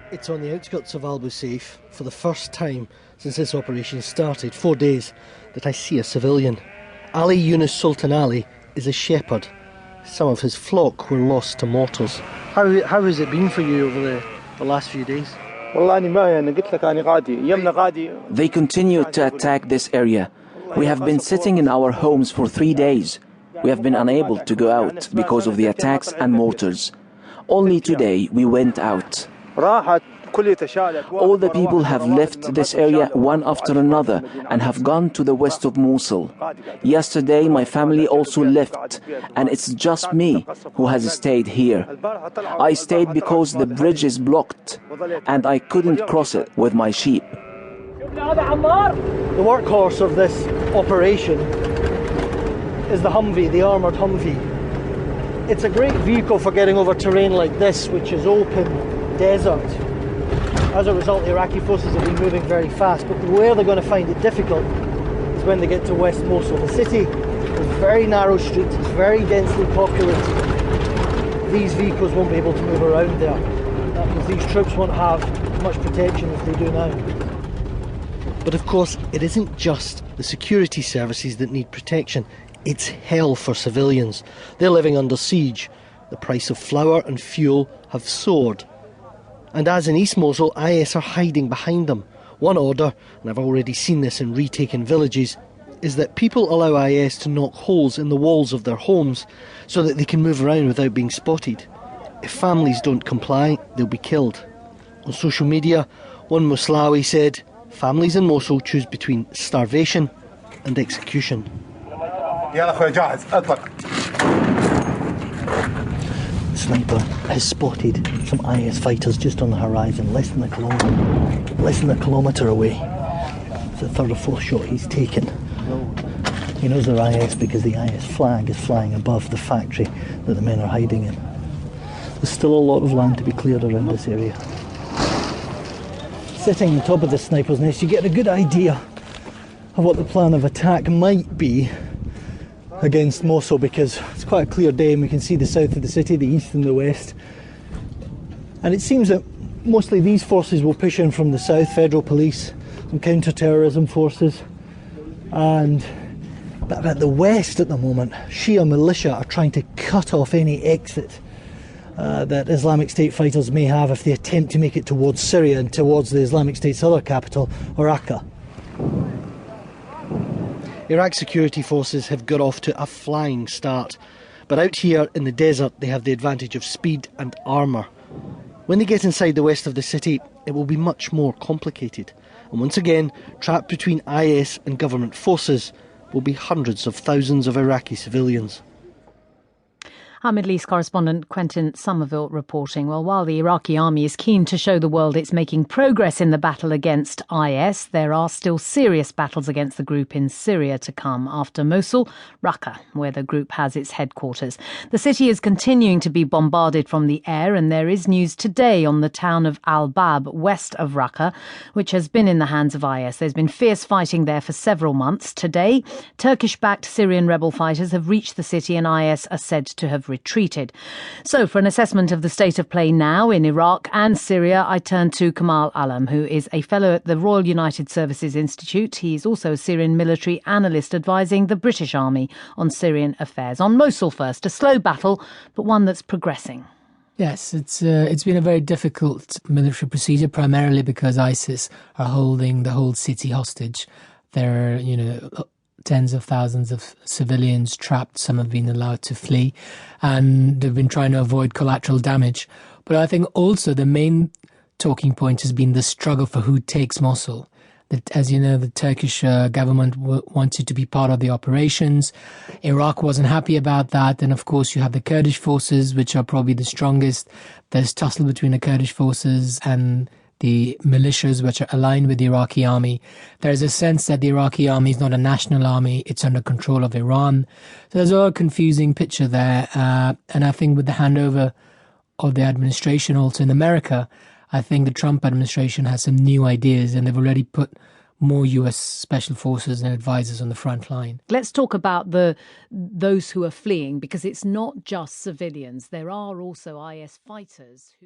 It's on the outskirts of Al Busayf for the first time since this operation started, 4 days, that I see a civilian. Ali Yunus Sultan Ali is a shepherd. Some of his flock were lost to mortars. How has it been for you over the last few days? They continue to attack this area. We have been sitting in our homes for 3 days. We have been unable to go out because of the attacks and mortars. Only today we went out. All the people have left this area one after another and have gone to the west of Mosul. Yesterday my family also left, and it's just me who has stayed here. I stayed because the bridge is blocked and I couldn't cross it with my sheep. The workhorse of this operation is the Humvee, the armoured Humvee. It's a great vehicle for getting over terrain like this, which is open desert. As a result, the Iraqi forces have been moving very fast, but where they're going to find it difficult is when they get to West Mosul. The city is very narrow streets, it's very densely populated. These vehicles won't be able to move around there. That means these troops won't have much protection as they do now. But of course, it isn't just the security services that need protection. It's hell for civilians. They're living under siege. The price of flour and fuel have soared. And as in East Mosul, IS are hiding behind them. One order, and I've already seen this in retaken villages, is that people allow IS to knock holes in the walls of their homes so that they can move around without being spotted. If families don't comply, they'll be killed. On social media, one Moslawi said, families in Mosul choose between starvation and execution. The sniper has spotted some IS fighters just on the horizon, less than a kilometre away. It's the third or fourth shot he's taken. He knows they're IS because the IS flag is flying above the factory that the men are hiding in. There's still a lot of land to be cleared around this area. Sitting on top of the sniper's nest, you get a good idea of what the plan of attack might be against Mosul, because it's quite a clear day and we can see the south of the city, the east and the west. And it seems that mostly these forces will push in from the south, federal police, some counter-terrorism forces. But at the west at the moment, Shia militia are trying to cut off any exit that Islamic State fighters may have if they attempt to make it towards Syria and towards the Islamic State's other capital, Raqqa. Iraq's security forces have got off to a flying start, but out here in the desert they have the advantage of speed and armour. When they get inside the west of the city, it will be much more complicated, and once again, trapped between IS and government forces will be hundreds of thousands of Iraqi civilians. Our Middle East correspondent Quentin Somerville reporting. Well, while the Iraqi army is keen to show the world it's making progress in the battle against IS, there are still serious battles against the group in Syria to come after Mosul, Raqqa, where the group has its headquarters. The city is continuing to be bombarded from the air, and there is news today on the town of Al-Bab, west of Raqqa, which has been in the hands of IS. There's been fierce fighting there for several months. Today, Turkish-backed Syrian rebel fighters have reached the city and IS are said to have retreated. So for an assessment of the state of play now in Iraq and Syria, I turn to Kamal Alam, who is a fellow at the Royal United Services Institute. He's also a Syrian military analyst advising the British Army on Syrian affairs. On Mosul first, a slow battle, but one that's progressing. Yes, it's been a very difficult military procedure, primarily because ISIS are holding the whole city hostage. There are, tens of thousands of civilians trapped. Some have been allowed to flee, and they've been trying to avoid collateral damage. But I think also the main talking point has been the struggle for who takes Mosul. That, as you know, the Turkish government wanted to be part of the operations. Iraq wasn't happy about that. And of course, you have the Kurdish forces, which are probably the strongest. There's tussle between the Kurdish forces and the militias, which are aligned with the Iraqi army. There's a sense that the Iraqi army is not a national army. It's under control of Iran. So there's a confusing picture there. And I think with the handover of the administration also in America, I think the Trump administration has some new ideas, and they've already put more US special forces and advisors on the front line. Let's talk about those who are fleeing, because it's not just civilians. There are also IS fighters who